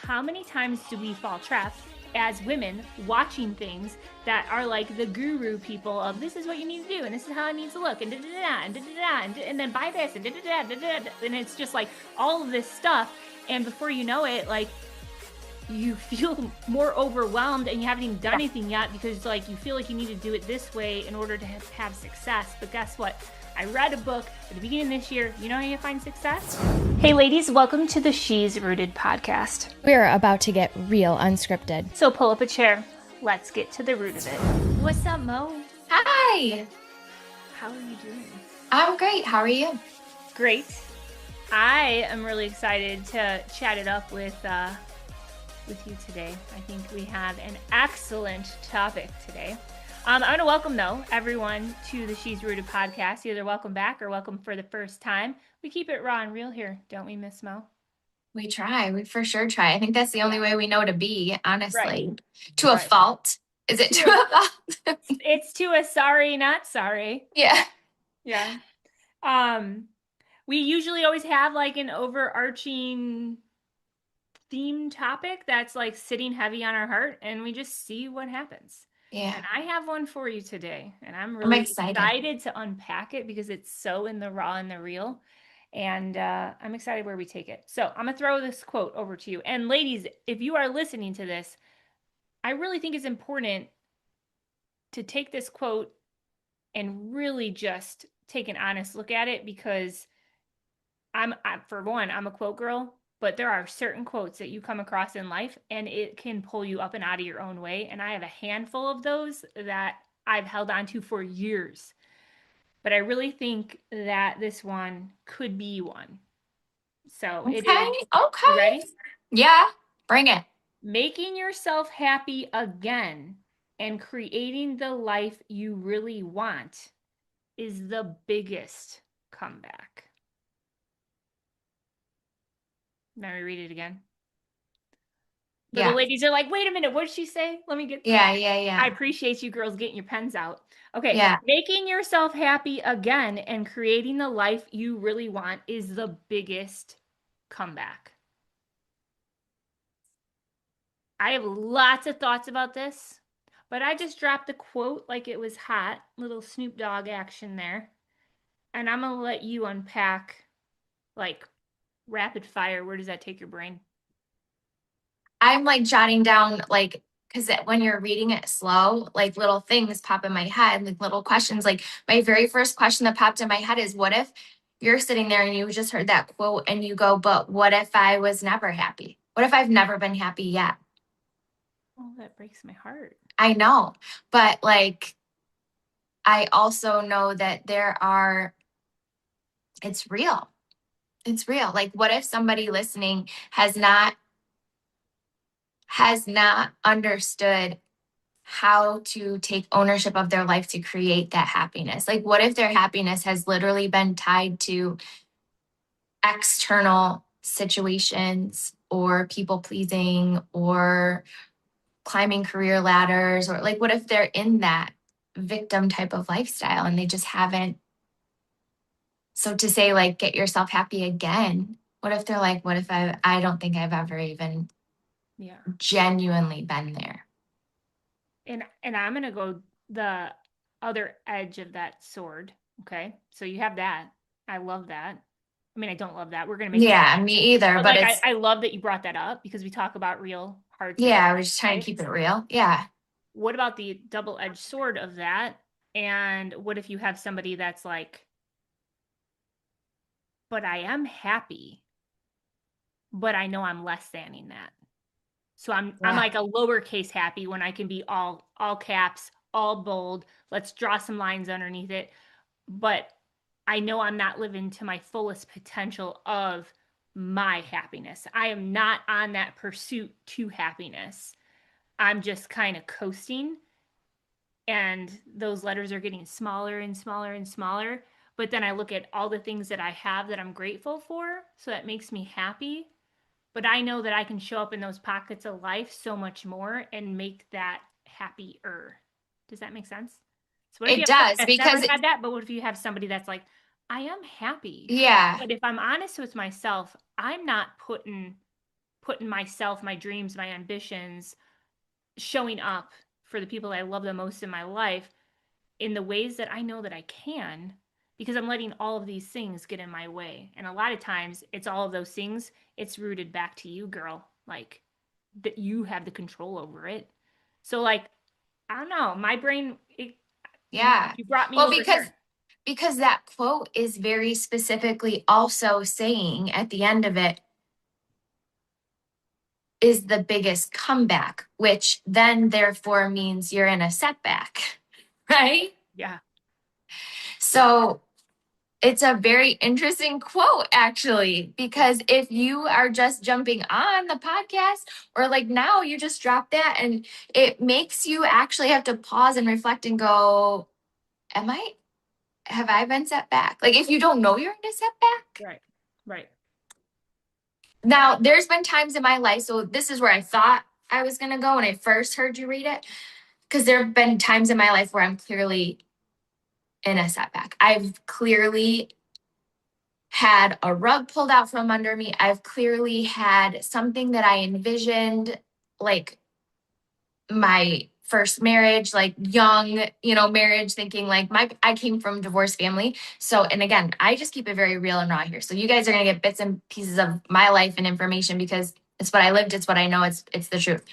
how many times do we fall trapped as women watching things that are like the guru people of this is what you need to do and this is how it needs to look and da-da-da and da-da-da and then buy this and da-da-da, da-da-da, and it's just like all of this stuff, and before you know it, like you feel more overwhelmed and you haven't even done anything yet because like you feel like you need to do it this way in order to have success. But guess what? I read a book at the beginning of this year. You know how you find success? Hey ladies, welcome to the She's Rooted podcast. We're about to get real unscripted. So pull up a chair. Let's get to the root of it. What's up, Mo? Hi. How are you doing? I'm great. How are you? Great. I am really excited to chat it up with you today. I think we have an excellent topic today. I'm going to welcome, though, everyone to the She's Rooted podcast. Either welcome back or welcome for the first time. We keep it raw and real here, don't we, Miss Mo? We try. We for sure try. I think that's the only way we know to be, honestly. Right. To a fault. Is it to a fault? It's to a sorry, not sorry. Yeah. Yeah. We usually always have like an overarching theme topic that's like sitting heavy on our heart, and we just see what happens. Yeah. And I have one for you today, and I'm really excited to unpack it because it's so in the raw and the real, and I'm excited where we take it. So I'm gonna throw this quote over to you. And ladies, if you are listening to this, I really think it's important to take this quote and really just take an honest look at it, because for one, I'm a quote girl. But there are certain quotes that you come across in life and it can pull you up and out of your own way. And I have a handful of those that I've held on to for years. But I really think that this one could be one. So Okay. it is. Okay. You ready? Yeah. Bring it. Making yourself happy again and creating the life you really want is the biggest comeback. Let me read it again. The ladies are like, wait a minute, what did she say? Let me get Yeah. I appreciate you girls getting your pens out. Okay. Yeah. Making yourself happy again and creating the life you really want is the biggest comeback. I have lots of thoughts about this, but I just dropped the quote like it was hot. Little Snoop Dogg action there. And I'm going to let you unpack, like, rapid fire. Where does that take your brain? I'm like jotting down, like, because when you're reading it slow, like little things pop in my head, like little questions. Like my very first question that popped in my head is, what if you're sitting there and you just heard that quote and you go, but what if I was never happy? What if I've never been happy yet? Oh, that breaks my heart. I know. But like, I also know that it's real. It's real. Like, what if somebody listening has not understood how to take ownership of their life to create that happiness? Like, what if their happiness has literally been tied to external situations or people pleasing or climbing career ladders, or like, what if they're in that victim type of lifestyle and they just haven't? So to say, like, get yourself happy again, what if they're like, what if I don't think I've ever even genuinely been there? And I'm going to go the other edge of that sword. Okay. So you have that. I love that. I mean, I don't love that. We're going to make me either. But like, I love that you brought that up because we talk about real hard things. Yeah, I was just trying to keep it real. Yeah. What about the double-edged sword of that? And what if you have somebody that's like, but I am happy, but I know I'm less than that. So I'm like a lowercase happy when I can be all caps, all bold. Let's draw some lines underneath it. But I know I'm not living to my fullest potential of my happiness. I am not on that pursuit to happiness. I'm just kind of coasting. And those letters are getting smaller and smaller and smaller. But then I look at all the things that I have that I'm grateful for. So that makes me happy. But I know that I can show up in those pockets of life so much more and make that happier. Does that make sense? So what if it does, because never had that, but what if you have somebody that's like, I am happy. Yeah. But if I'm honest with myself, I'm not putting putting myself, my dreams, my ambitions, showing up for the people that I love the most in my life in the ways that I know that I can, because I'm letting all of these things get in my way. And a lot of times it's all of those things, it's rooted back to you, girl. Like that you have the control over it. So like, I don't know, my brain, Yeah. you brought me Well, over here. because that quote is very specifically also saying at the end of it is the biggest comeback, which then therefore means you're in a setback, right? Yeah. So it's a very interesting quote, actually, because if you are just jumping on the podcast or like now you just dropped that and it makes you actually have to pause and reflect and go, have I been set back? Like if you don't know you're in a setback. Right. Right. Now, there's been times in my life, so this is where I thought I was going to go when I first heard you read it, because there have been times in my life where I'm clearly in a setback. I've clearly had a rug pulled out from under me. I've clearly had something that I envisioned, like my first marriage, like young, marriage, thinking like I came from a divorced family. So, and again, I just keep it very real and raw here. So you guys are going to get bits and pieces of my life and information because it's what I lived. It's what I know. It's the truth.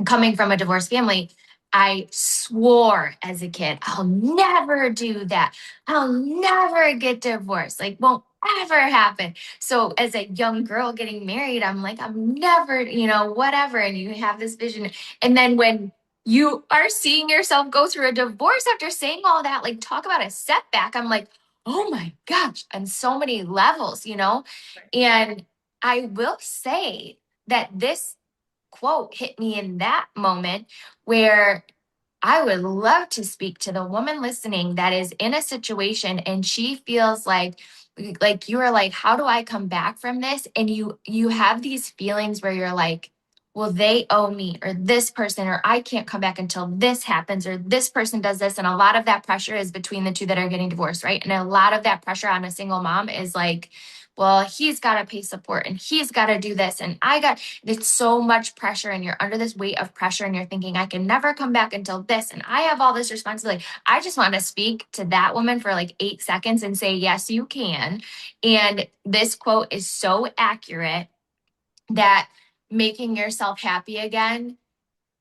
Coming from a divorced family, I swore as a kid, I'll never do that. I'll never get divorced. Like, won't ever happen. So, as a young girl getting married, I'm like, I'm never, whatever. And you have this vision. And then when you are seeing yourself go through a divorce after saying all that, like, talk about a setback, I'm like, oh my gosh, on so many levels. Right. And I will say that this quote hit me in that moment where I would love to speak to the woman listening that is in a situation and she feels like you are like, how do I come back from this? And you have these feelings where you're like, well, they owe me, or this person, or I can't come back until this happens, or this person does this. And a lot of that pressure is between the two that are getting divorced, right? And a lot of that pressure on a single mom is like, well, he's got to pay support and he's got to do this. And it's so much pressure and you're under this weight of pressure and you're thinking, I can never come back until this. And I have all this responsibility. I just want to speak to that woman for like 8 seconds and say, yes, you can. And this quote is so accurate that making yourself happy again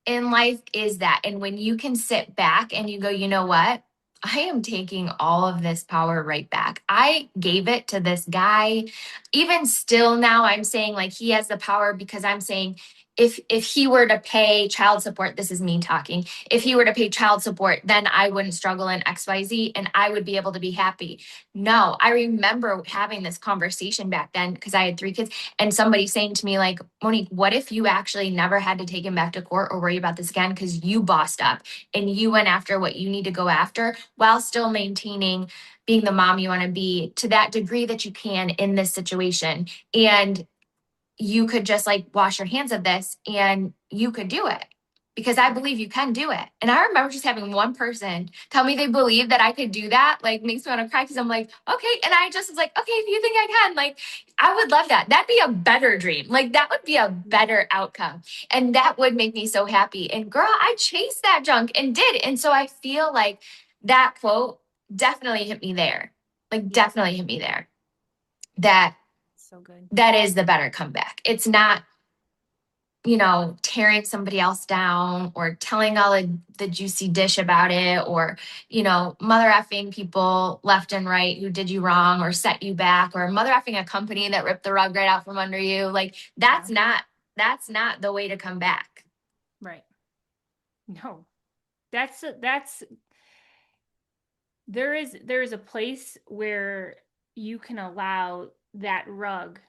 in life is that. And when you can sit back and you go, you know what? I am taking all of this power right back. I gave it to this guy. Even still now I'm saying like he has the power because I'm saying if he were to pay child support, this is me talking. If he were to pay child support, then I wouldn't struggle in XYZ and I would be able to be happy. No, I remember having this conversation back then because I had 3 kids and somebody saying to me like, Monique, what if you actually never had to take him back to court or worry about this again because you bossed up and you went after what you need to go after while still maintaining being the mom you want to be to that degree that you can in this situation. And you could just like wash your hands of this and you could do it because I believe you can do it. And I remember just having one person tell me they believe that I could do that, like makes me want to cry because I'm like, okay. And I just was like, okay, if you think I can, like, I would love that. That'd be a better dream. Like, that would be a better outcome. And that would make me so happy. And girl, I chased that junk and did. And so I feel like that quote definitely hit me there. Like, definitely hit me there. That So good. that is the better comeback. It's not, tearing somebody else down or telling all the juicy dish about it or, mother effing people left and right who did you wrong or set you back or mother effing a company that ripped the rug right out from under you. Like that's not the way to come back. Right. No. That's there is a place where you can allow that rug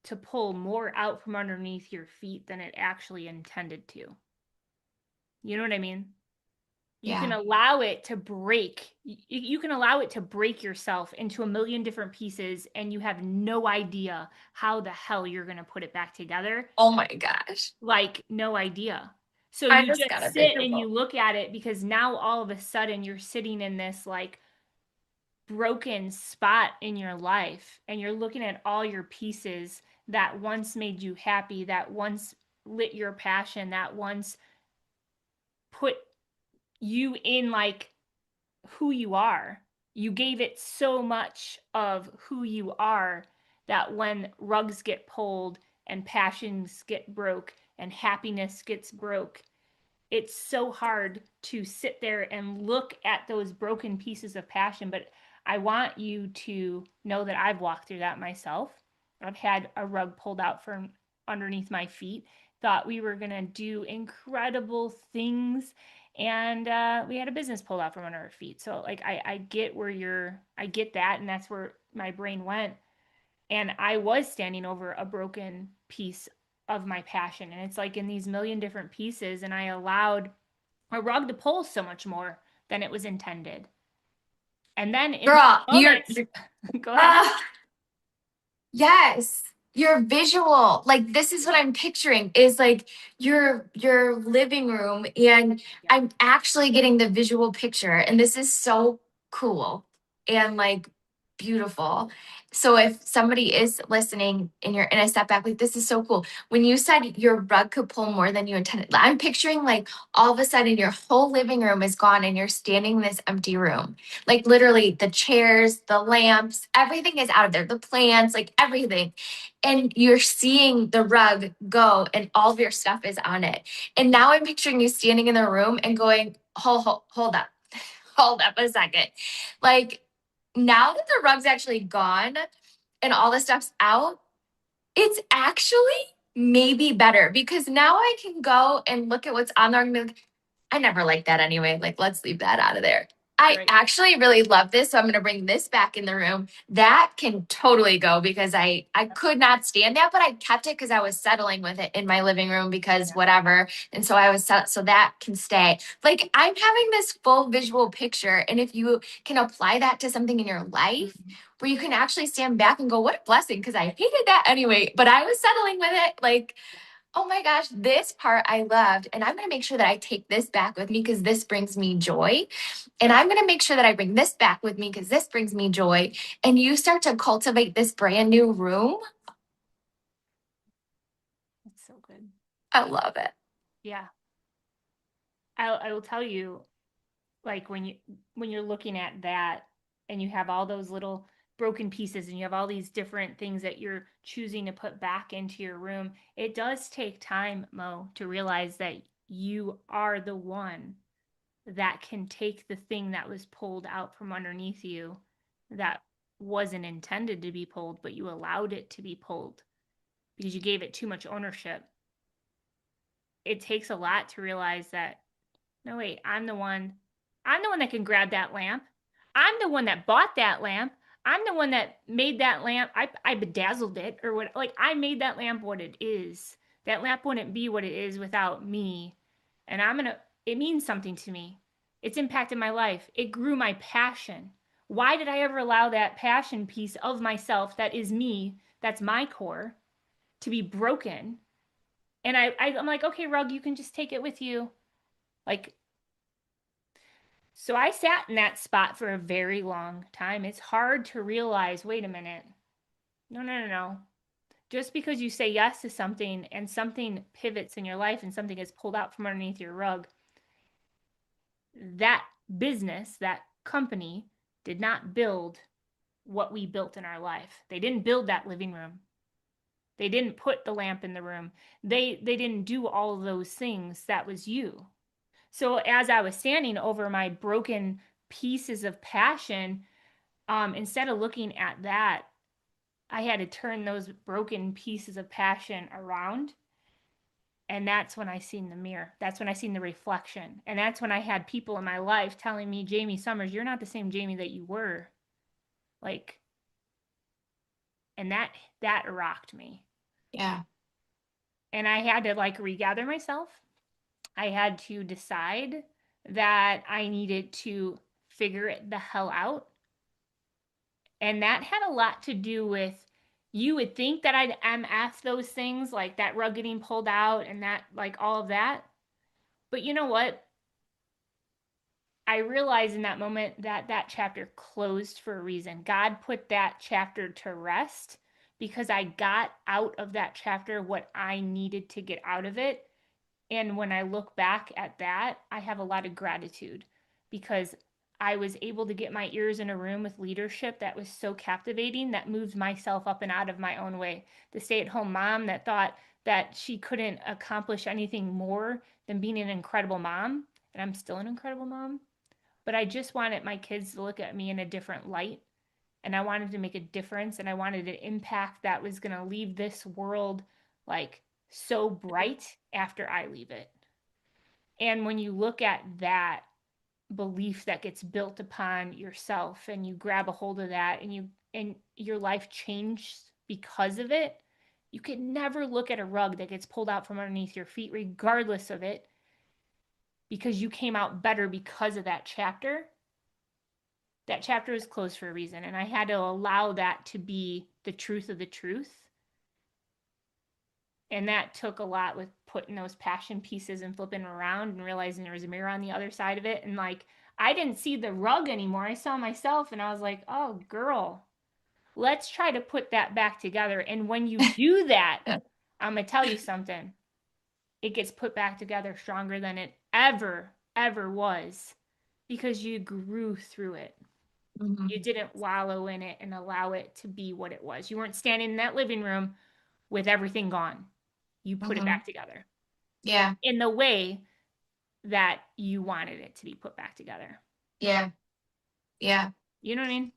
to pull more out from underneath your feet than it actually intended to. You know what I mean? You can Yeah. allow it to break. You can allow it to break yourself into a million different pieces, and you have no idea how the hell you're going to put it back together. Oh my gosh. Like, no idea. So I you just got just a sit bigger and you boat. look at it because now all of a sudden you're sitting in this, like, broken spot in your life and you're looking at all your pieces that once made you happy, that once lit your passion, that once put you in like who you are. You gave it so much of who you are that when rugs get pulled and passions get broke and happiness gets broke, it's so hard to sit there and look at those broken pieces of passion. But I want you to know that I've walked through that myself. I've had a rug pulled out from underneath my feet, thought we were going to do incredible things. And we had a business pulled out from under our feet. So, like, I get where I get that. And that's where my brain went. And I was standing over a broken piece of my passion. And it's like in these million different pieces. And I allowed a rug to pull so much more than it was intended. And then in those Girl, moments, go ahead. uh, yes, your visual, like this is what I'm picturing is like your living room, and Yeah. I'm actually getting the visual picture, and this is so cool and like beautiful. So if somebody is listening and you're in a setback, like this is so cool. When you said your rug could pull more than you intended, I'm picturing like all of a sudden your whole living room is gone and you're standing in this empty room. Like literally the chairs, the lamps, everything is out of there, the plants, like everything. And you're seeing the rug go and all of your stuff is on it. And now I'm picturing you standing in the room and going, hold up, hold up a second. Like now that the rug's actually gone and all the stuff's out, it's actually maybe better because now I can go and look at what's on there and be like, I never liked that anyway. Like, let's leave that out of there. I Right. actually really love this, so I'm going to bring this back in the room. That can totally go because I could not stand that, but I kept it because I was settling with it in my living room because Yeah. whatever. And so I was so that can stay. Like I'm having this full visual picture, and if you can apply that to something in your life Mhm. where you can actually stand back and go, "What a blessing!" Because I hated that anyway, but I was settling with it. Like oh my gosh, this part I loved. And I'm going to make sure that I take this back with me because this brings me joy. And I'm going to make sure that I bring this back with me because this brings me joy. And you start to cultivate this brand new room. It's so good. I love it. Yeah. I will tell you, like when you're looking at that and you have all those little broken pieces and you have all these different things that you're choosing to put back into your room, it does take time, Mo, to realize that you are the one that can take the thing that was pulled out from underneath you that wasn't intended to be pulled, but you allowed it to be pulled because you gave it too much ownership. It takes a lot to realize that, no, wait, I'm the one that can grab that lamp. I'm the one that bought that lamp. I'm the one that made that lamp. I bedazzled it or what, like I made that lamp what it is. That lamp wouldn't be what it is without me. And it means something to me. It's impacted my life. It grew my passion. Why did I ever allow that passion piece of myself that is me, that's my core, to be broken? And I'm like, okay, rug, you can just take it with you. Like, so I sat in that spot for a very long time. It's hard to realize, wait a minute. No, no, no, no. Just because you say yes to something and something pivots in your life and something is pulled out from underneath your rug, that business, that company did not build what we built in our life. They didn't build that living room. They didn't put the lamp in the room. They didn't do all of those things. That was you. So as I was standing over my broken pieces of passion, instead of looking at that, I had to turn those broken pieces of passion around. And that's when I seen the mirror. That's when I seen the reflection. And that's when I had people in my life telling me, Jamie Summers, you're not the same Jamie that you were. Like, and that rocked me. Yeah. And I had to like regather myself. I had to decide that I needed to figure it the hell out. And that had a lot to do with, you would think that I'd MF those things, like that rug getting pulled out and that, like all of that. But you know what? I realized in that moment that that chapter closed for a reason. God put that chapter to rest because I got out of that chapter what I needed to get out of it. And when I look back at that, I have a lot of gratitude because I was able to get my ears in a room with leadership that was so captivating that moved myself up and out of my own way. The stay at home mom that thought that she couldn't accomplish anything more than being an incredible mom. And I'm still an incredible mom. But I just wanted my kids to look at me in a different light. And I wanted to make a difference. And I wanted an impact that was going to leave this world like so bright after I leave it. And when you look at that belief that gets built upon yourself and you grab a hold of that and your life changed because of it, you can never look at a rug that gets pulled out from underneath your feet regardless of it because you came out better because of that chapter. That chapter was closed for a reason, and I had to allow that to be the truth of the truth. And that took a lot with putting those passion pieces and flipping around and realizing there was a mirror on the other side of it. And like, I didn't see the rug anymore. I saw myself and I was like, oh, girl, let's try to put that back together. And when you do that, I'm going to tell you something. It gets put back together stronger than it ever was because you grew through it. Mhm. You didn't wallow in it and allow it to be what it was. You weren't standing in that living room with everything gone. You put it Mhm. back together Yeah. in the way that you wanted it to be put back together. Yeah. Yeah. You know what I mean?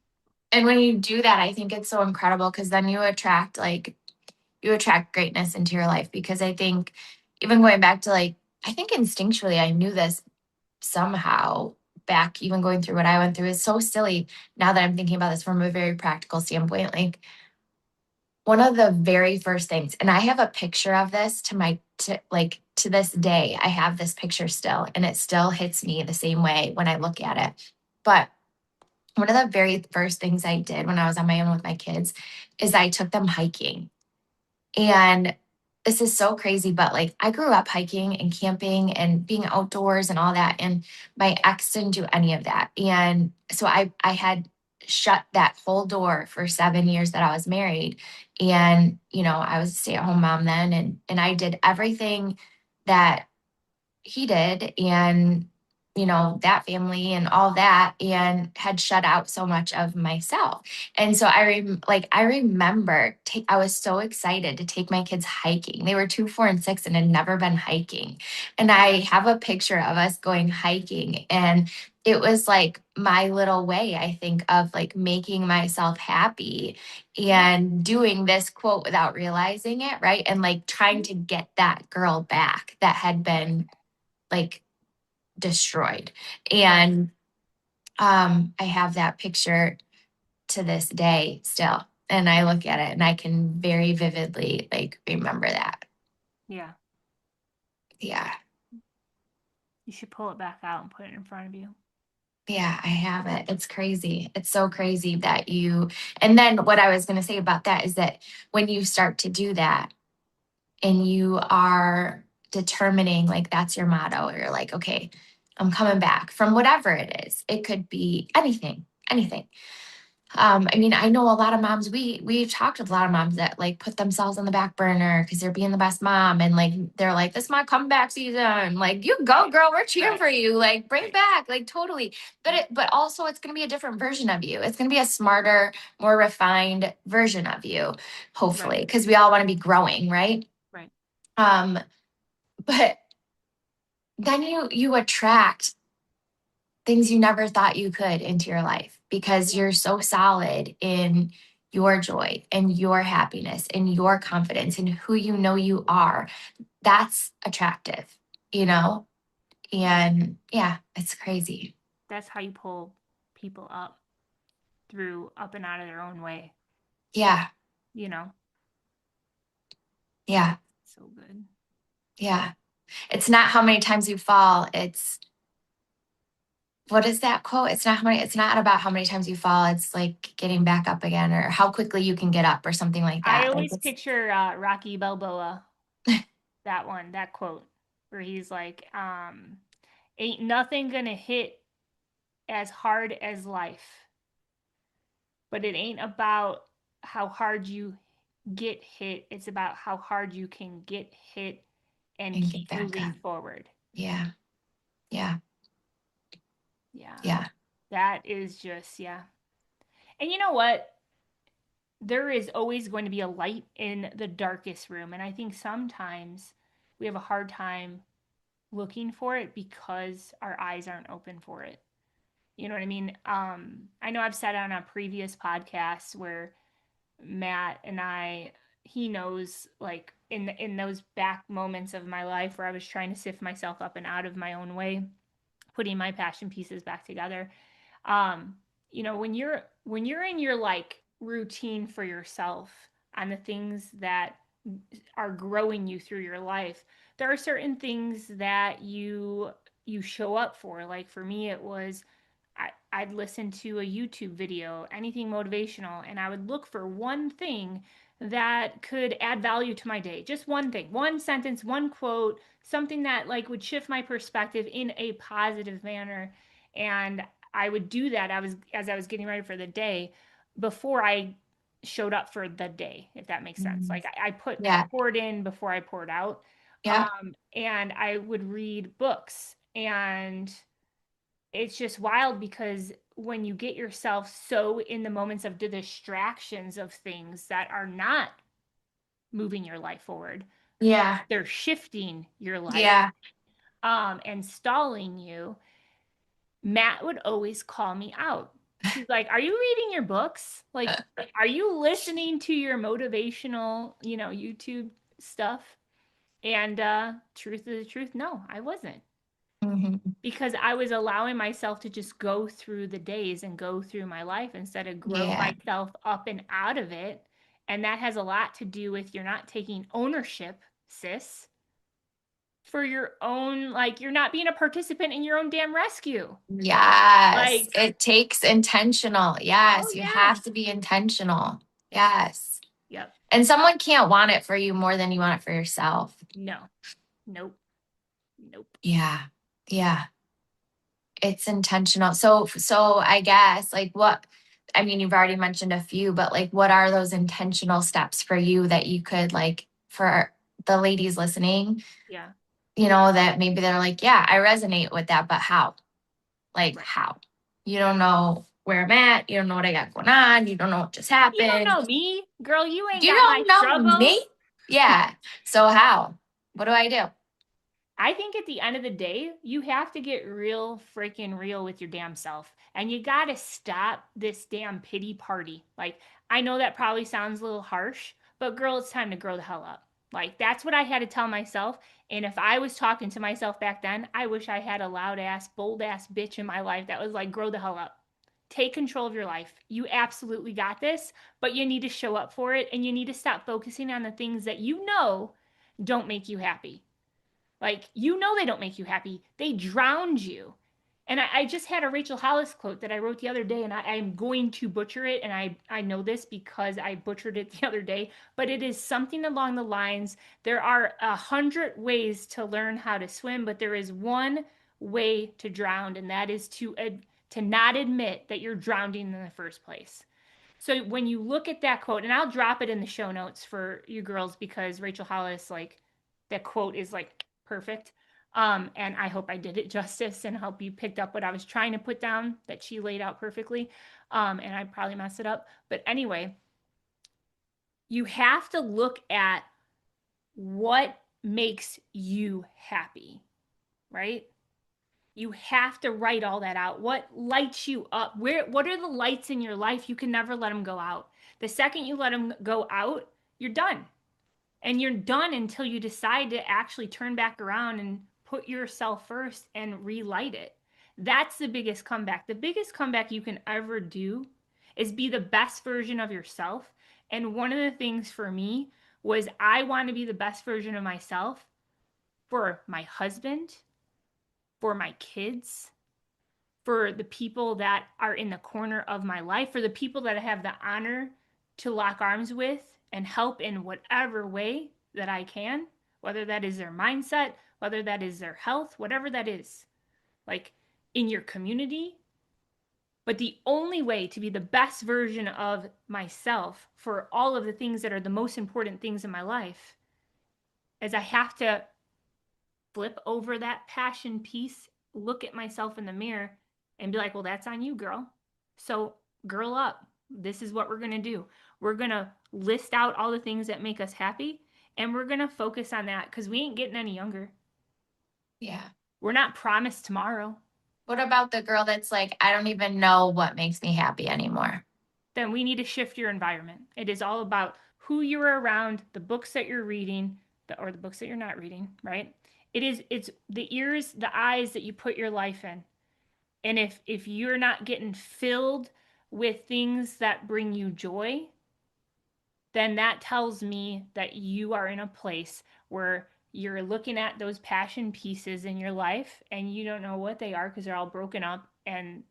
And when you do that, I think it's so incredible because then you attract greatness into your life. Because I think even going back to like, I think instinctually I knew this somehow back, even going through what I went through is so silly now that I'm thinking about this from a very practical standpoint. Like one of the very first things, and I have a picture of this to this day, I have this picture still, and it still hits me the same way when I look at it. But one of the very first things I did when I was on my own with my kids is I took them hiking. And this is so crazy, but like I grew up hiking and camping and being outdoors and all that. And my ex didn't do any of that. And so I had shut that whole door for 7 years that I was married. And, I was a stay-at-home mom then and I did everything that he did and that family and all that and had shut out so much of myself. And so I remember I was so excited to take my kids hiking. They were 2, 4, and 6 and had never been hiking. And I have a picture of us going hiking, and it was like my little way, I think, of like making myself happy and doing this quote without realizing it, right? And like trying to get that girl back that had been like destroyed. Right. And I have that picture to this day still. And I look at it and I can very vividly like remember that. Yeah. Yeah. You should pull it back out and put it in front of you. Yeah, I have it. It's crazy. It's so crazy and then what I was going to say about that is that when you start to do that and you are determining like that's your motto, you're like, okay, I'm coming back from whatever it is. It could be anything, anything. I mean, I know a lot of moms, we've talked with a lot of moms that like put themselves on the back burner because they're being the best mom. And like, they're like, this is my comeback season. Like, you go, girl, we're cheering Right. for you. Like, bring it Right. back. Like, totally. But also it's going to be a different version of you. It's going to be a smarter, more refined version of you, Right. hopefully, because we all want to be growing, right? Right. Um, but then you attract things you never thought you could into your life because Yeah. you're so solid in your joy and your happiness and your confidence and who you are. That's attractive, you know? Yeah. And yeah, it's crazy. That's how you pull people up through up and out of their own way. Yeah. You know? Yeah. So good. Yeah. It's not how many times you fall. It's what is that quote? It's not about how many times you fall. It's like getting back up again or how quickly you can get up or something like I that. Like always it's picture Rocky Balboa, that quote, where he's like, ain't nothing gonna hit as hard as life, but it ain't about how hard you get hit. It's about how hard you can get hit and And get keep back moving up. forward. Yeah. Yeah. Yeah. Yeah. That is just, yeah. And you know what? There is always going to be a light in the darkest room. And I think sometimes we have a hard time looking for it because our eyes aren't open for it. You know what I mean? I know I've said on a previous podcast where Matt and I, he knows, like, in those back moments of my life where I was trying to sift myself up and out of my own way, putting my passion pieces back together. um when you're in your like routine for yourself on the things that are growing you through your life, there are certain things that you show up for. Like for me, it was I'd listen to a YouTube video, anything motivational, and I would look for one thing that could add value to my day. Just one thing, one sentence, one quote, something that like would shift my perspective in a positive manner. And I would do that. As I was getting ready for the day before I showed up for the day, if that makes sense. Mhm. Like I Yeah. poured in before I poured out. Yeah. And I would read books, and it's just wild because when you get yourself so in the moments of the distractions of things that are not moving your life forward, Yeah. they're shifting your life, Yeah. and stalling you. Matt would always call me out. He's like, "Are you reading your books? Like, are you listening to your motivational, YouTube stuff?" And truth is the truth, no, I wasn't. Mhm. Because I was allowing myself to just go through the days and go through my life instead of grow Yeah. myself up and out of it. And that has a lot to do with you're not taking ownership, sis, for your own, like, you're not being a participant in your own damn rescue. Yes. Like, It takes intentional. oh Yes. You yeah. have to be intentional. Yep. Yes. Yep. And someone can't want it for you more than you want it for yourself. No. Nope. Nope. Yeah. Yeah. It's intentional. So I guess like what I mean, you've already mentioned a few, but like what are those intentional steps for you that you could like for the ladies listening, Yeah. that maybe they're like, yeah, I resonate with that, but how? Like Right. how? You don't know where I'm at, you don't know what I got going on, you don't know what just You don't happened. know me, girl. You ain't You got my don't know troubles. me? Yeah. So how? What do I do? I think at the end of the day, you have to get real freaking real with your damn self. And you got to stop this damn pity party. Like, I know that probably sounds a little harsh, but girl, it's time to grow the hell up. Like, that's what I had to tell myself. And if I was talking to myself back then, I wish I had a loud ass, bold ass bitch in my life that was like, grow the hell up. Take control of your life. You absolutely got this, but you need to show up for it, and you need to stop focusing on the things that you know don't make you happy. Like, they don't make you happy. They drowned you. And I just had a Rachel Hollis quote that I wrote the other day, and I'm going to butcher it. And I know this because I butchered it the other day, but it is something along the lines, there are 100 ways to learn how to swim, but there is one way to drown, and that is to not admit that you're drowning in the first place. So when you look at that quote, and I'll drop it in the show notes for you girls because Rachel Hollis, like, that quote is like perfect. And I hope I did it justice and hope you picked up what I was trying to put down that she laid out perfectly. And I probably messed it up. But anyway, you have to look at what makes you happy, right? You have to write all that out. What lights you up? What are the lights in your life? You can never let them go out. The second you let them go out, you're done. And you're done until you decide to actually turn back around and put yourself first and relight it. That's the biggest comeback. The biggest comeback you can ever do is be the best version of yourself. And one of the things for me was I want to be the best version of myself for my husband, for my kids, for the people that are in the corner of my life, for the people that I have the honor to lock arms with and help in whatever way that I can, whether that is their mindset, whether that is their health, whatever that is. Like, in your community, But the only way to be the best version of myself for all of the things that are the most important things in my life is I have to flip over that passion piece, look at myself in the mirror, and be like, well, that's on you, girl. So, girl up. This is what we're going to do. We're going to list out all the things that make us happy, and we're going to focus on that because we ain't getting any younger. Yeah. We're not promised tomorrow. What about the girl that's like, I don't even know what makes me happy anymore? Then we need to shift your environment. It is all about who you're around, the books that you're reading, or the books that you're not reading, right? It's the ears, the eyes that you put your life in. And if you're not getting filled with things that bring you joy, then that tells me that you are in a place where you're looking at those passion pieces in your life and you don't know what they are because they're all broken up, and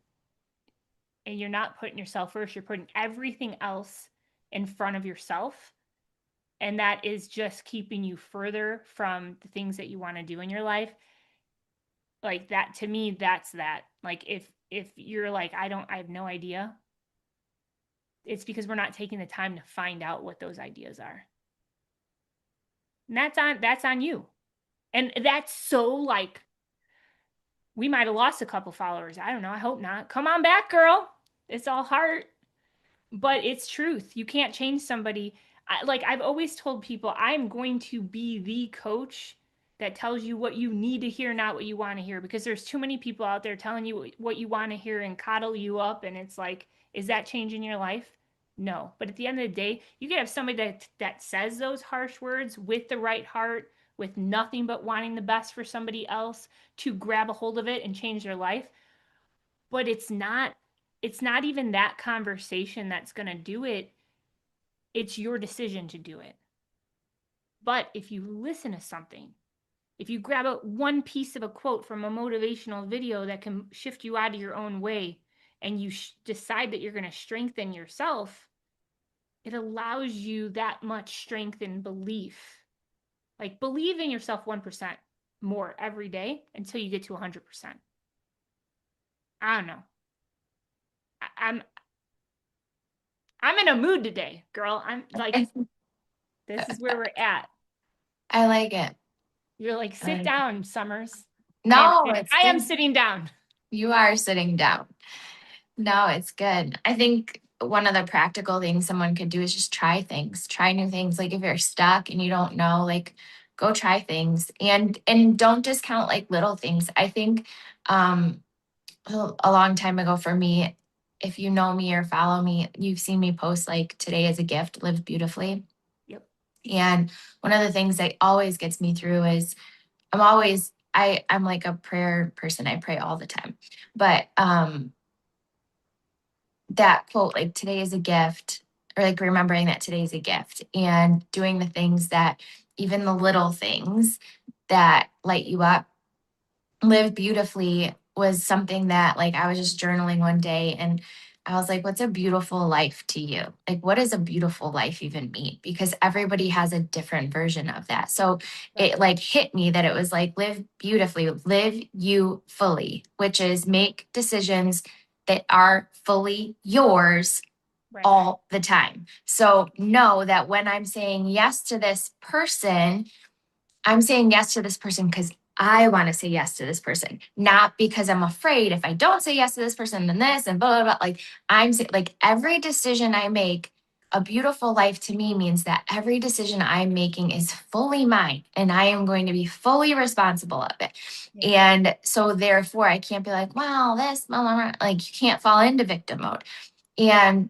you're not putting yourself first. You're putting everything else in front of yourself. And that is just keeping you further from the things that you want to do in your life. Like that, to me, that's that. Like if you're like, I have no idea, it's because we're not taking the time to find out what those ideas are. And that's on you. And that's so like, we might have lost a couple followers. I don't know. I hope not. Come on back, girl. It's all heart. But it's truth. You can't change somebody. Like I've always told people, I'm going to be the coach that tells you what you need to hear, not what you want to hear, because there's too many people out there telling you what you want to hear and coddle you up. And it's like, is that changing your life? No. But at the end of the day, you can have somebody that says those harsh words with the right heart, with nothing but wanting the best for somebody else to grab a hold of it and change their life. But it's not even that conversation that's going to do it. It's your decision to do it. But if you listen to something, if you grab one piece of a quote from a motivational video that can shift you out of your own way, and you decide that you're going to strengthen yourself, it allows you that much strength and belief. Like believe in yourself 1% more every day until you get to 100%. I don't know. I'm I'm in a mood today, girl. I'm like, this is where we're at. I like it. You're like, I sit like it. down, Summers. No, it's I am good. sitting down. You are sitting down. No, it's good. I think one of the practical things someone could do is just try things, try new things. Like if you're stuck and you don't know, like go try things and don't discount like little things. I think um a long time ago for me, if you know me or follow me, you've seen me post like today is a gift, live beautifully. Yep. And one of the things that always gets me through is I'm like a prayer person. I pray all the time. But that quote, like today is a gift, or like remembering that today is a gift and doing the things that, even the little things that light you up, live beautifully, was something that like I was just journaling one day and I was like, what's a beautiful life to you? Like, what does a beautiful life even mean? Because everybody has a different version of that. So Right. it like hit me that it was like, live beautifully, live you fully, which is make decisions that are fully yours Right. all the time. So know that when I'm saying yes to this person, I'm saying yes to this person because I want to say yes to this person, not because I'm afraid if I don't say yes to this person, then this and blah, blah, blah. Like like every decision I make, a beautiful life to me means that every decision I'm making is fully mine and I am going to be fully responsible of it. Yeah. And so therefore I can't be like, wow, this, blah, blah, blah. Like you can't fall into victim mode. And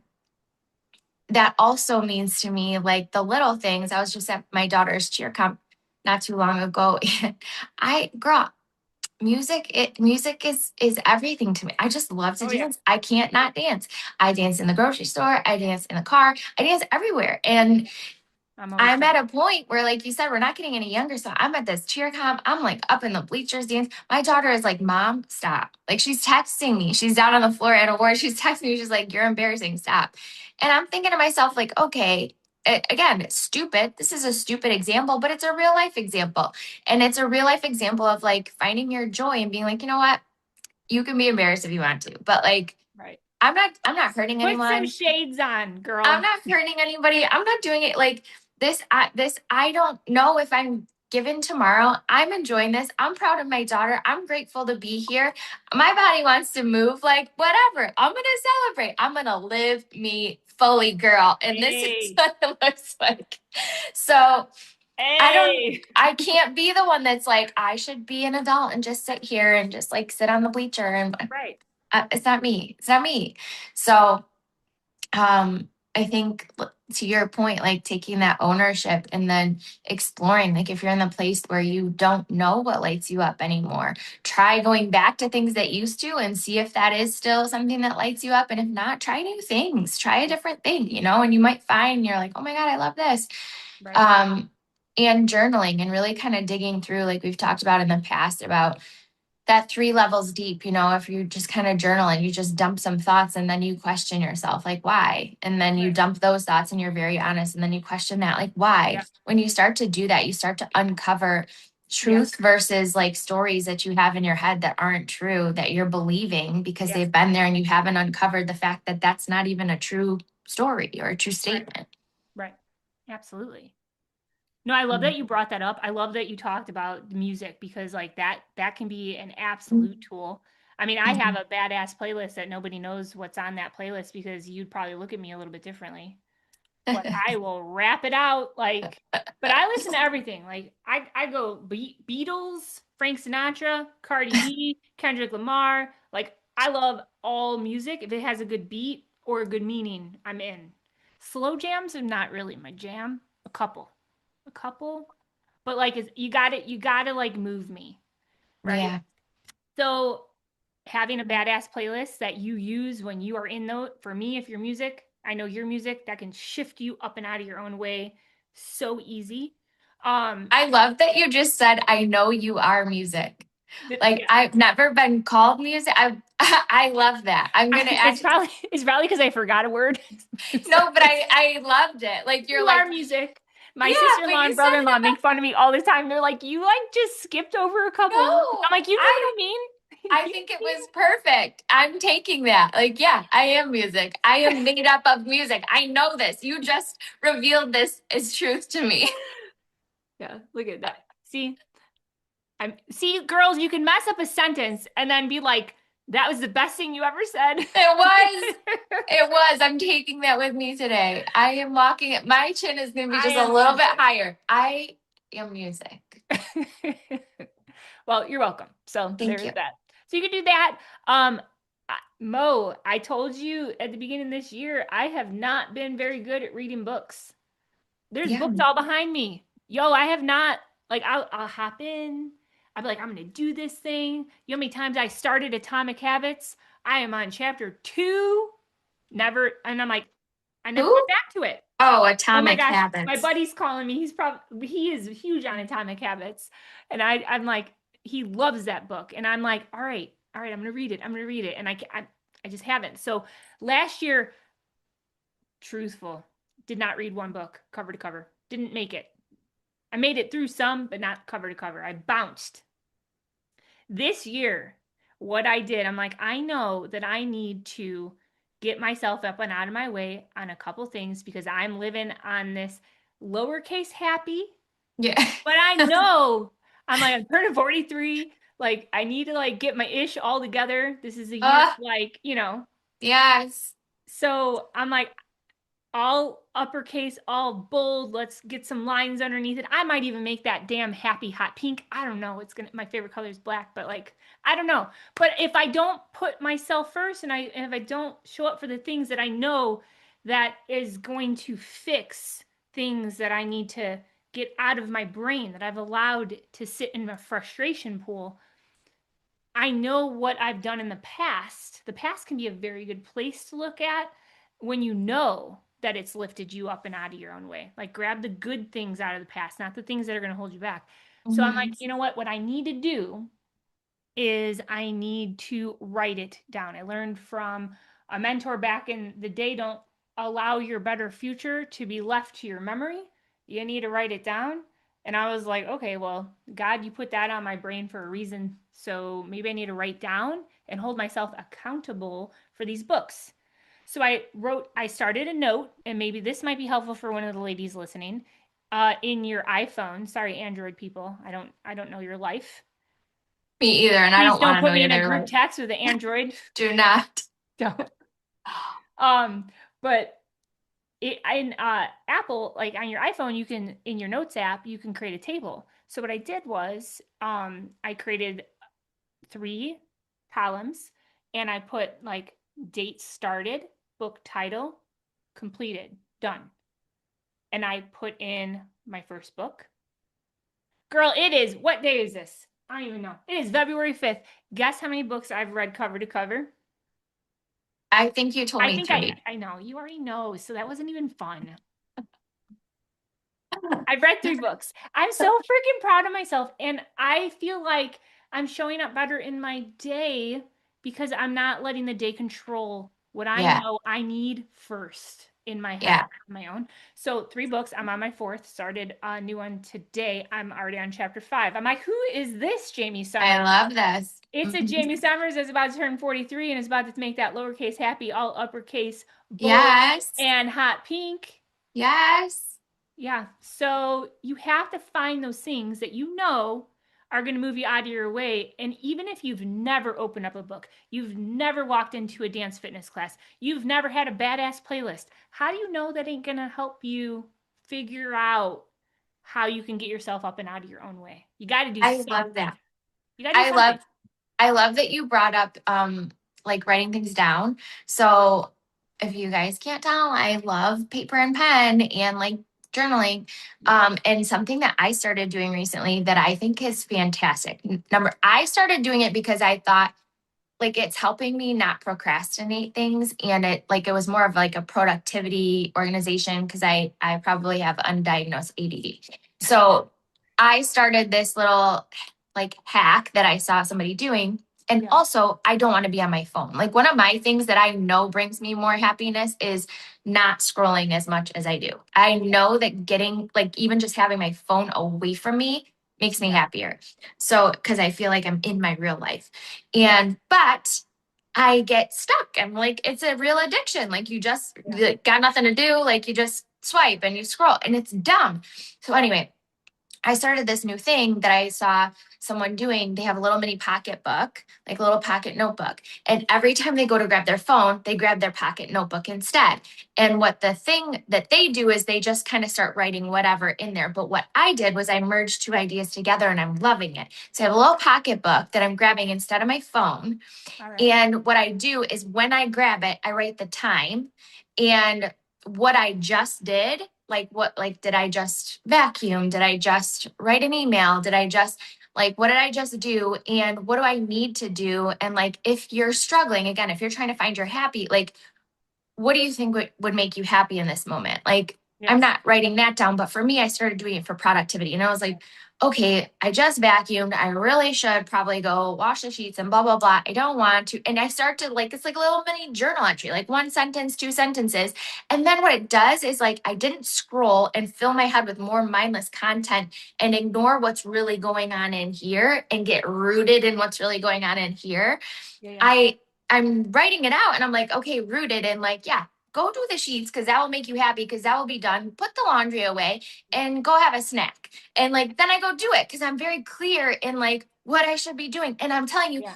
that also means to me, like the little things. I was just at my daughter's cheer camp not too long ago. And girl, music is everything to me. I just love to Oh yeah. dance. I can't not dance. I dance in the grocery store. I dance in the car. I dance everywhere. And I'm always I'm at down. a point where, like you said, we're not getting any younger. So I'm at this cheer camp. I'm like up in the bleachers dance. My daughter is like, Mom, stop. Like she's texting me. She's down on the floor at a war. She's texting me. She's like, you're embarrassing. Stop. And I'm thinking to myself, like, okay, again, it's stupid. This is a stupid example, but it's a real life example. And it's a real life example of like finding your joy and being like, you know what? You can be embarrassed if you want to, but like, Right. I'm not hurting Put some anyone. shades on, I'm girl. not hurting anybody. I'm not doing it like this. I don't know if I'm given tomorrow. I'm enjoying this. I'm proud of my daughter. I'm grateful to be here. My body wants to move, like whatever. I'm gonna celebrate. I'm gonna live me fully, girl. And this is Hey. what it looks like. So Hey. I can't be the one that's like, I should be an adult and just sit here and just like sit on the bleacher and Right. it's not me. It's not me. So I think to your point, like taking that ownership and then exploring, like if you're in the place where you don't know what lights you up anymore, try going back to things that used to and see if that is still something that lights you up. And if not, try new things, try a different thing, and you might find you're like, oh my God, I love this. Right. Um, and journaling and really kind of digging through, like we've talked about in the past, about that 3 levels deep, if you just kind of journal and you just dump some thoughts and then you question yourself, like, why? And then you Right. dump those thoughts and you're very honest and then you question that, like, why? Yeah. When you start to do that, you start to uncover Yeah. truth versus like stories that you have in your head that aren't true, that you're believing because Yeah. they've been there and you haven't uncovered the fact that that's not even a true story or a true Right. statement. Right. Absolutely. No, I love that you brought that up. I love that you talked about the music because like that can be an absolute tool. I mean, I have Mhm. a badass playlist that nobody knows what's on that playlist because you'd probably look at me a little bit differently. But I will rap it out like but I listen to everything. Like I go Beatles, Frank Sinatra, Cardi B, Kendrick Lamar. Like I love all music. If it has a good beat or a good meaning, I'm in. Slow jams are not really my jam. A couple, but like you got to like move me, right? Yeah. So having a badass playlist that you use when you are in the for me, if your music, I know your music that can shift you up and out of your own way so easy. um I love that you just said, I know you are music. Like yeah. I've never been called music. I love that. I'm gonna it's actually probably it's probably because I forgot a word. So no, but I loved it. Like you're you like, are music. My yeah, but sister-in-law you and said it brother-in-law make about fun of me all the time. They're like, you like just skipped over a couple words. I'm no. like, you know what I I mean? I You think it mean? was perfect. I'm taking that. Like, yeah, I am music. I am made up of music. I know this. You just revealed this as truth to me. Yeah, look at that. See, girls, you can mess up a sentence and then be like, that was the best thing you ever said. It was. It was. I'm taking that with me today. I am walking it. My chin is going to be I just a am little bit music. higher. I am music. Well, you're welcome. So Thank there's you. that. So you can do that. Mo, I told you at the beginning of this year, I have not been very good at reading books. There's Yeah. books all behind me. Yo, I have not, like, I'll hop in. I'll be like, I'm going to do this thing. You know how many times I started Atomic Habits? I am on chapter 2. Never, and I'm like, I never Who? went back to it. Oh, Oh my Atomic gosh, my Habits. buddy's calling me. He is huge on Atomic Habits. And I'm like, he loves that book. And I'm like, all right, I'm gonna read it. I'm gonna read it. And I just haven't. So last year, truthful, did not read one book cover to cover. Didn't make it. I made it through some, but not cover to cover. I bounced. This year, what I did, I'm like, I know that I need to get myself up and out of my way on a couple things because I'm living on this lowercase happy. Yeah. But I know I'm like, I'm turning 43. Like, I need to like get my ish all together. This is a year of uh, like, yes. so I'm like, all uppercase, all bold. Let's get some lines underneath it. I might even make that damn happy hot pink. I don't know. My favorite color is black, but like I don't know. But if I don't put myself first and if I don't show up for the things that I know that is going to fix things that I need to get out of my brain that I've allowed to sit in a frustration pool, I know what I've done in the past. The past can be a very good place to look at when you know that it's lifted you up and out of your own way. Like grab the good things out of the past, not the things that are going to hold you back. So I'm like, Mhm. you know what? What I need to do is I need to write it down. I learned from a mentor back in the day, don't allow your better future to be left to your memory. You need to write it down. And I was like, okay, well, God, you put that on my brain for a reason. So maybe I need to write down and hold myself accountable for these books. So I started a note, and maybe this might be helpful for one of the ladies listening. In your iPhone, sorry, Android people, I don't know your life. Me either, and I Please don't want don't to put know me in a either. group Like, text with an Android. do not. Don't. Um, but in Apple, like on your iPhone, you can in your Notes app, you can create a table. So what I did was I created 3 columns and I put like date started, book title, completed, done. And I put in my first book. Girl, it is. What day is this? I don't even know. It is February 5th. Guess how many books I've read cover to cover? I think you told I me think 3. I know. You already know. So that wasn't even fun. I've read 3 books. I'm so freaking proud of myself. And I feel like I'm showing up better in my day because I'm not letting the day control what I Yeah, know I need first in my head yeah. on my own. So 3 books. I'm on my 4th. Started a new one today. I'm already on chapter 5. I'm like, who is this Jamie I Summers? love this. It's a Mhm. Jamie Summers that's about to turn 43 and is about to make that lowercase happy, all uppercase, bold, Yes, and hot pink. yes. Yeah. So you have to find those things that you know are going to move you out of your way. And even if you've never opened up a book, you've never walked into a dance fitness class, you've never had a badass playlist, how do you know that ain't going to help you figure out how you can get yourself up and out of your own way? You got to do I love something. that. You got to do I something. love I love that you brought up like writing things down. So if you guys can't tell, I love paper and pen and like journaling. And something that I started doing recently that I think is fantastic. I started doing it because I thought like it's helping me not procrastinate things, and it was more of like a productivity organization because I probably have undiagnosed ADD. So I started this little like hack that I saw somebody doing. And Yeah. also, I don't want to be on my phone. Like, one of my things that I know brings me more happiness is not scrolling as much as I do. I know that getting, like, even just having my phone away from me makes me Yeah. happier. So, because I feel like I'm in my real life. Yeah. But I get stuck. I'm like, it's a real addiction. Like, Yeah. you got nothing to do. Like, you just swipe and you scroll, and it's dumb. So, anyway, I started this new thing that I saw someone doing. They have a little mini pocket book, like a little pocket notebook. And every time they go to grab their phone, they grab their pocket notebook instead. And what the thing that they do is they just kind of start writing whatever in there. But what I did was I merged 2 ideas together and I'm loving it. So I have a little pocket book that I'm grabbing instead of my phone. All right. And what I do is when I grab it, I write the time and what I just did. Like, did I just vacuum? Did I just write an email? Did I just, like, what did I just do? And what do I need to do? And like, if you're struggling, again, if you're trying to find your happy, like, what do you think would make you happy in this moment? Like, I'm Yes. not writing that down, but for me, I started doing it for productivity. And I was like, okay, I just vacuumed. I really should probably go wash the sheets and blah, blah, blah. I don't want to. And I start to like, it's like a little mini journal entry, like 1 sentence, 2 sentences. And then what it does is like, I didn't scroll and fill my head with more mindless content and ignore what's really going on in here and get rooted in what's really going on in here. Yeah. Yeah. I I'm writing it out and I'm like, okay, rooted and like, yeah, go do the sheets because that will make you happy because that will be done. Put the laundry away and go have a snack. And like then I go do it because I'm very clear in like what I should be doing. And I'm telling you, Yeah.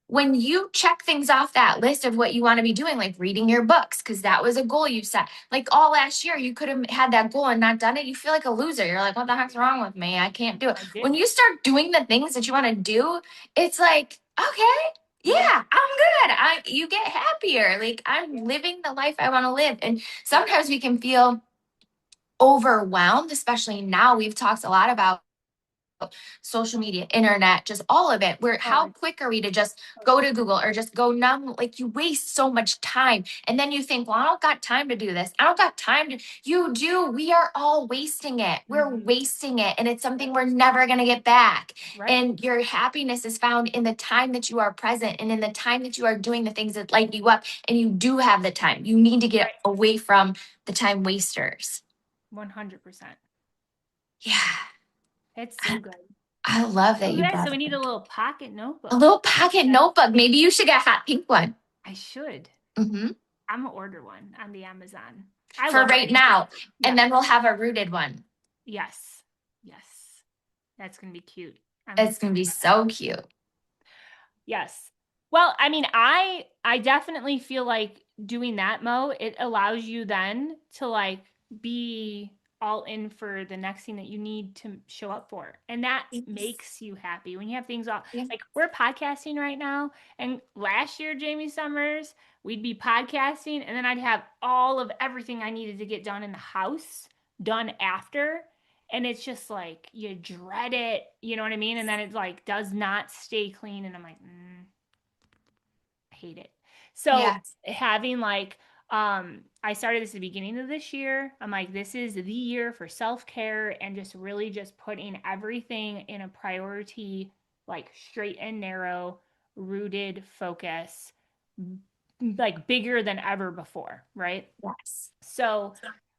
when you check things off that list of what you want to be doing, like reading your books, because that was a goal you set. Like all last year, you could have had that goal and not done it. You feel like a loser. You're like, what the heck's wrong with me? I can't do it. I did. When you start doing the things that you want to do, it's like, okay, Yeah. yeah, I'm good. You get happier. Like I'm Yeah. living the life I want to live. And sometimes we can feel overwhelmed, especially now. We've talked a lot about social media, internet, just all of it. Where how Oh, quick are we to just go to Google or just go numb? Like you waste so much time. And then you think, well, I don't got time to do this. I don't got time to you do. We are all wasting it. We're mhm. wasting it. And it's something we're never gonna get back. Right. And your happiness is found in the time that you are present and in the time that you are doing the things that light you up. And you do have the time. You need to get Right. away from the time wasters. 100%. Yeah. It's so good. I love that Oh, you yeah, brought so it we need up. a little pocket A notebook. little pocket notebook. Maybe you should get a hot pink one. I should. Hmm. I'm gonna order one on the Amazon. I For love right writing now. pictures. And Yeah. then we'll have a rooted one. Yes. Yes. That's gonna be cute. I'm It's going to excited be about that. so cute. Yes. Well, I mean, I definitely feel like doing that, Mo, it allows you then to like be all in for the next thing that you need to show up for. And that Yes. makes you happy when you have things all Yeah. like we're podcasting right now. And last year, Jamie Summers, we'd be podcasting and then I'd have all of everything I needed to get done in the house done after. And it's just like you dread it, you know what I mean? And then it like does not stay clean. And I'm like, I hate it. So Yes. having like, I started this at the beginning of this year. I'm like, this is the year for self-care and just really just putting everything in a priority, like straight and narrow, rooted focus, like bigger than ever before, right? Yes. So,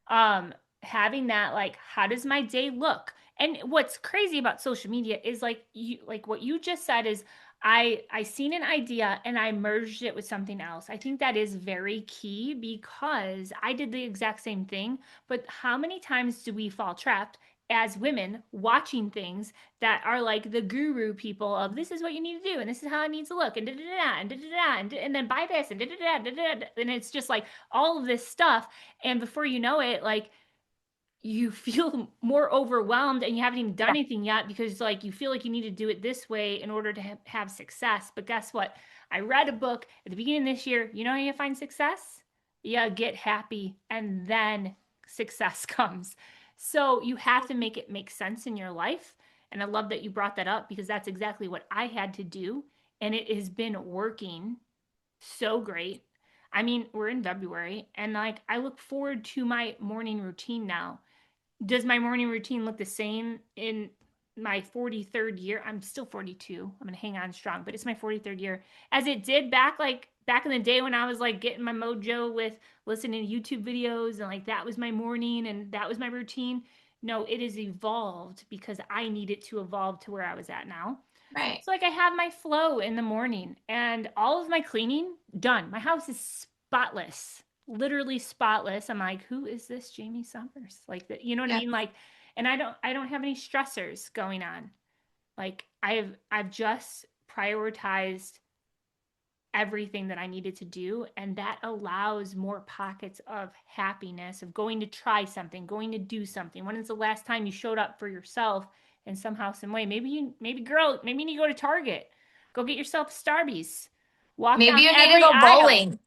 um, having that, like, how does my day look? And what's crazy about social media is like you, like what you just said is I seen an idea and I merged it with something else. I think that is very key because I did the exact same thing. But how many times do we fall trapped as women watching things that are like the guru people of this is what you need to do and this is how it needs to look and da da da and da da da and then buy this and da da da da da and it's just like all of this stuff and before you know it like you feel more overwhelmed and you haven't even done Yeah. anything yet because like you feel like you need to do it this way in order to have success. But guess what? I read a book at the beginning of this year. You know how you find success? You get happy and then success comes. So you have to make it make sense in your life. And I love that you brought that up because that's exactly what I had to do. And it has been working so great. I mean, we're in February and like I look forward to my morning routine now. Does my morning routine look the same in my 43rd year? I'm still 42. I'm going to hang on strong, but it's my 43rd year as it did back in the day when I was like getting my mojo with listening to YouTube videos and like that was my morning and that was my routine. No, it has evolved because I need it to evolve to where I was at now. Right. So like I have my flow in the morning and all of my cleaning done. My house is spotless, literally spotless. I'm like, who is this Jamie Summers? Like that, you know what I Yeah. mean? Like, and I don't have any stressors going on. Like I've just prioritized everything that I needed to do. And that allows more pockets of happiness, of going to try something, going to do something. When is the last time you showed up for yourself in somehow, some way? Maybe girl, maybe you need to go to Target. Go get yourself Starbies. Walk down Maybe you need to every go aisle. bowling.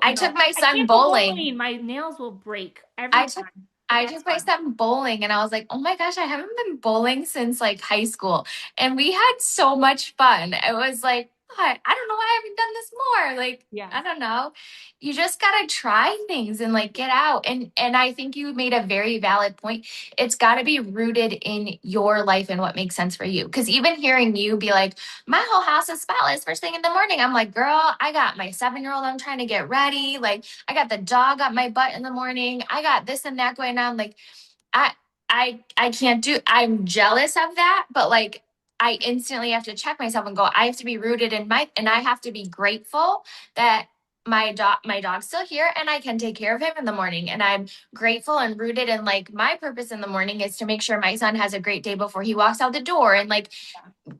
I took No, my I son can't go bowling. bowling. My nails will break every I took time. But I that's took my fun. son bowling and I was like, oh my gosh, I haven't been bowling since like high school. And we had so much fun. It was like, God, I don't know why I haven't done this more. Like, Yeah. I don't know. You just gotta try things and like get out. And I think you made a very valid point. It's gotta be rooted in your life and what makes sense for you. Cause even hearing you be like, my whole house is spotless first thing in the morning. I'm like, girl, I got my 7-year-old, I'm trying to get ready. Like I got the dog up my butt in the morning. I got this and that going on. Like I I can't do I'm jealous of that, but like I instantly have to check myself and go, I have to be rooted in my and I have to be grateful that my dog's still here and I can take care of him in the morning. And I'm grateful and rooted in like my purpose in the morning is to make sure my son has a great day before he walks out the door. And like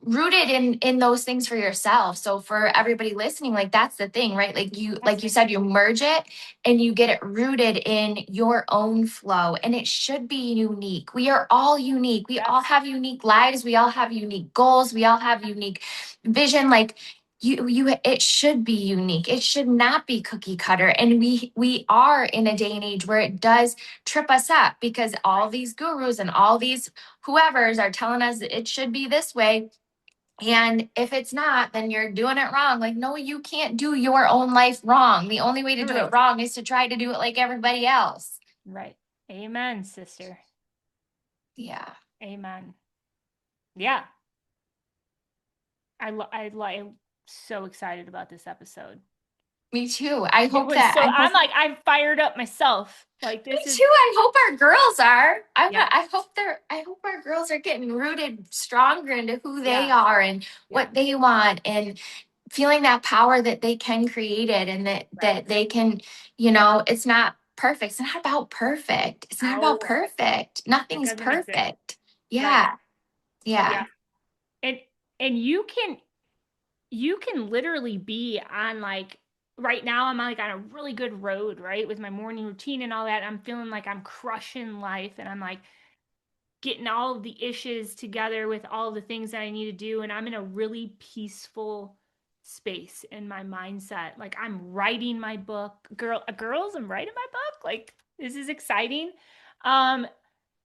rooted in those things for yourself. So for everybody listening, like that's the thing, right? Like you said, you merge it and you get it rooted in your own flow, and it should be unique. We are all unique. We all Yes. have unique lives. We all have unique goals. We all have unique vision. Like you it should be unique. It should not be cookie cutter. And we are in a day and age where it does trip us up because all these gurus and all these whoever's are telling us it should be this way. And if it's not, then you're doing it wrong. Like, no, you can't do your own life wrong. The only way to do it Right. wrong is to try to do it like everybody else. Right. Amen, sister. Yeah. Amen. Yeah. I'm so excited about this episode. Me too. I It hope was that so, I hope I'm like, I'm fired up myself. Like me this is, too. I hope our girls are. yeah, I hope our girls are getting rooted stronger into who they yeah, are and yeah, what they want and feeling that power that they can create it and right. that they can, it's not perfect. It's not about perfect. It's not about Oh, perfect. it Nothing's doesn't exist. perfect. Right. Yeah. Yeah. Yeah. And, and you can literally be on like, right now I'm like on a really good road, right? With my morning routine and all that. I'm feeling like I'm crushing life and I'm like getting all of the issues together with all the things that I need to do. And I'm in a really peaceful space in my mindset. Like I'm writing my book. Girls, I'm writing my book. Like this is exciting. Um,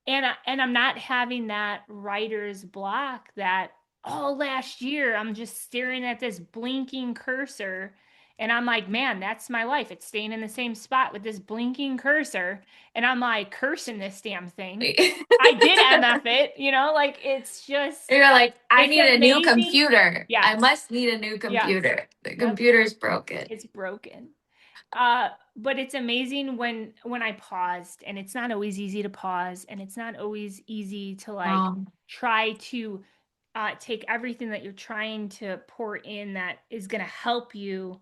and I'm not having that writer's block that all last year I'm just staring at this blinking cursor and I'm like, man, that's my life. It's staying in the same spot with this blinking cursor. And I'm like cursing this damn thing. I did MF it, like it's just, You're like, I it's need a new amazing. computer. I Yes. must need a new Yes. computer. The Yep. computer's broken. It's broken. But it's amazing when I paused, and it's not always easy to pause, and it's not always easy to like Um, try to take everything that you're trying to pour in that is going to help you.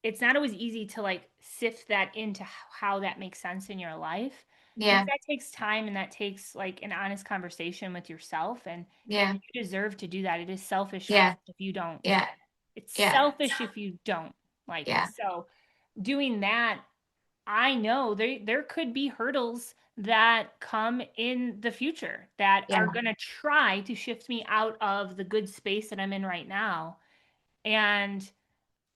It's not always easy to like sift that into how that makes sense in your life because yeah, that takes time and that takes like an honest conversation with yourself and yeah, you deserve to do that. It is selfish yeah, if you don't. yeah, It's yeah, selfish if you don't. Like yeah, so doing that, I know there could be hurdles that come in the future that yeah, are going to try to shift me out of the good space that I'm in right now. And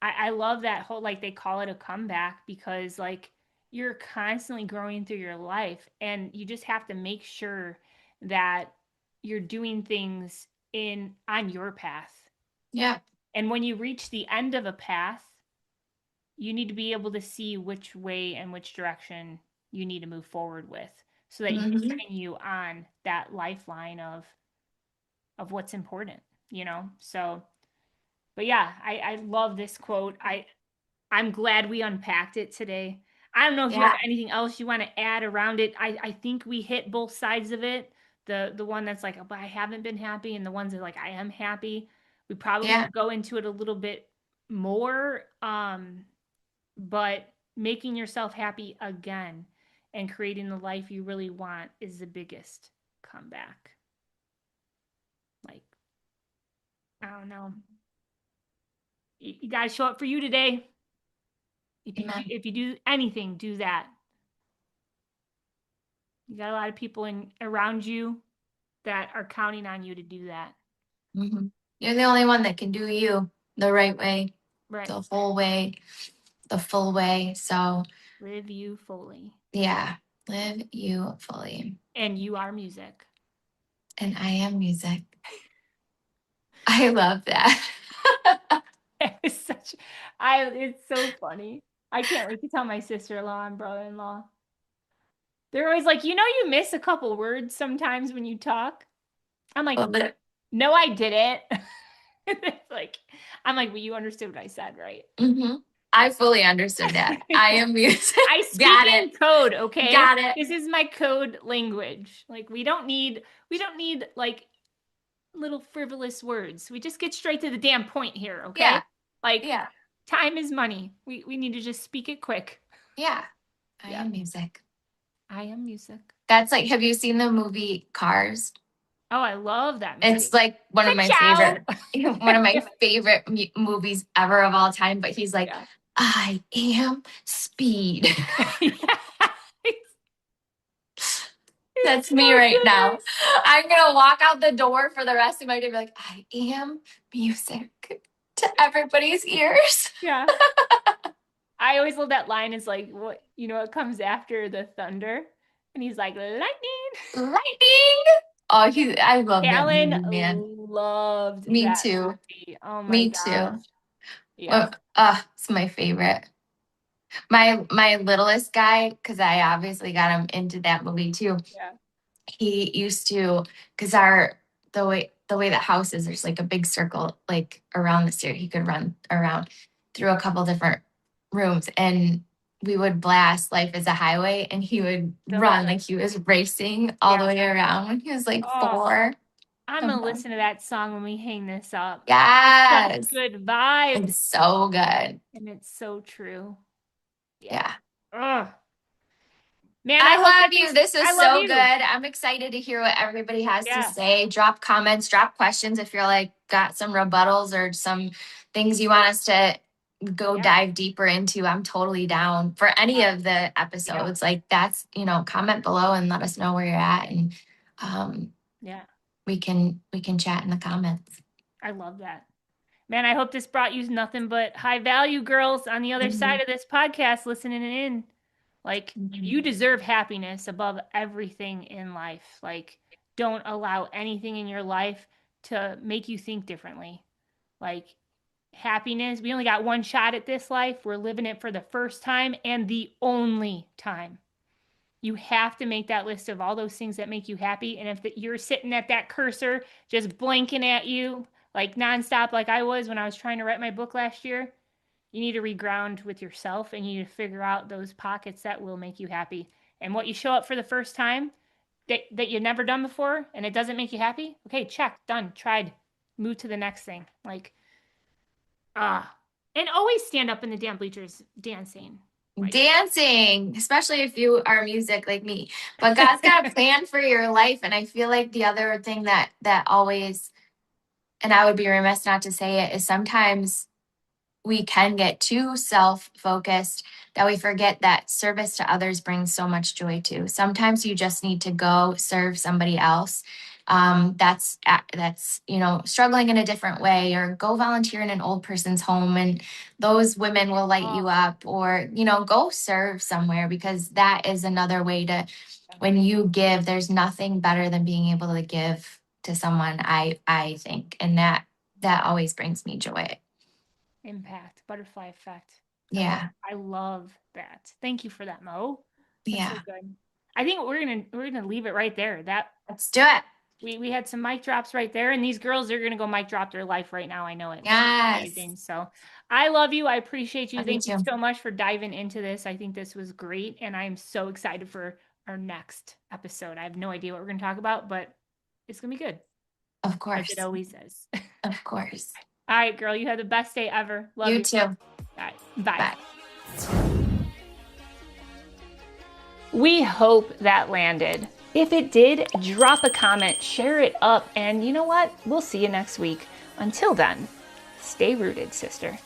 I love that whole like they call it a comeback because like you're constantly growing through your life and you just have to make sure that you're doing things in on your path. yeah. And when you reach the end of a path, you need to be able to see which way and which direction you need to move forward with so that you Hmm. continue on that lifeline of what's important. So but yeah, I love this quote. I'm glad we unpacked it today. I don't know if you have Yeah, anything else you want to add around it. I think we hit both sides of it. The one that's like, but I haven't been happy, and the ones that like I am happy. We probably yeah, could go into it a little bit more. But making yourself happy again and creating the life you really want is the biggest comeback. Like, I don't know. You got to show up for you today. amen. If you do anything, do that. You got a lot of people around you that are counting on you to do that. Hmm. You're the only one that can do you the right way, Right. the whole way, the full way. So, Live you fully. yeah, live you fully. And you are music. And I am music. I love that. It's such it's so funny. I can't wait to tell my sister-in-law and brother-in-law. They're always like, you miss a couple words sometimes when you talk. I'm like, Love it. no, I didn't. It's like, I'm like, well, you understood what I said, right? Hmm. I Yeah. fully understood that. I am music. I speak Got it. in code, okay? Got it. This is my code language. Like we don't need like little frivolous words. We just get straight to the damn point here, okay? Yeah. Like Yeah. time is money. We need to just speak it quick. Yeah. I Yeah. am music. I am music. That's like, have you seen the movie Cars? Oh, I love that It's movie. like Ciao. one of my favorite movies ever of all time. But he's like, Yeah. I am speed. Yeah. It's That's so me right now. good. I'm gonna walk out the door for the rest of my day. And be like, I am music to everybody's ears. Yeah. I always love that line is like what comes after the thunder? And he's like, lightning. Lightning. Oh, I love that Alan movie, man. loved Me that too. movie. Oh my Me gosh. too. Yeah. Well, it's my favorite. My littlest guy, because I obviously got him into that movie too. Yeah. He used to, because our the way the house is, there's like a big circle like around the stair. He could run around through a couple different rooms, and we would blast Life is a Highway, and he would I love run it. like he was racing all the way around when he was like Oh, 4. I'm gonna listen to that song when we hang this up. Such Yes. good vibes. It's so good. And it's so true. Yeah. Yeah. Ugh. Man, I I hope love that you. This was I love so good. you. I'm excited to hear what everybody has to Yeah. say. Drop comments, drop questions if you're like got some rebuttals or some things you want us to go Yeah. dive deeper into. I'm totally down for any of the episodes. Like that's, comment below and let us know where you're at, and Yeah. we can chat in the comments. I love that. Man, I hope this brought you nothing but high value girls on the other side of this podcast listening in. Like, you deserve happiness above everything in life. Like, don't allow anything in your life to make you think differently. Like, happiness, we only got one shot at this life. We're living it for the first time and the only time. You have to make that list of all those things that make you happy. And if you're sitting at that cursor just blinking at you like nonstop, like I was when I was trying to write my book last year, you need to reground with yourself, and you need to figure out those pockets that will make you happy. And what you show up for the first time that you've never done before and it doesn't make you happy, okay, check, done, tried, move to the next thing. Like, and always stand up in the damn bleachers dancing. Like, Dancing, especially if you are music like me. But God's got a plan for your life. And I feel like the other thing that always, and I would be remiss not to say it, is sometimes we can get too self-focused that we forget that service to others brings so much joy too. Sometimes you just need to go serve somebody else that's struggling in a different way, or go volunteer in an old person's home, and those women will light you up, or go serve somewhere, because that is another way to, when you give, there's nothing better than being able to give to someone, I think, and that always brings me joy. impact, butterfly effect. Yeah. I love that. Thank you for that, Mo. That's Yeah. so good. I think we're gonna leave it right there. Let's do it. We had some mic drops right there, and these girls are gonna go mic drop their life right now. I know it. Yes. Amazing. So I love you. I appreciate you. Love you Thank you too. so much for diving into this. I think this was great, and I am so excited for our next episode. I have no idea what we're gonna talk about, but it's gonna be good. Of As course. it always is. Of course. All right, girl. You have the best day ever. Love you. You too. All right. Bye. Bye. We hope that landed. If it did, drop a comment, share it up, and you know what? We'll see you next week. Until then, stay rooted, sister.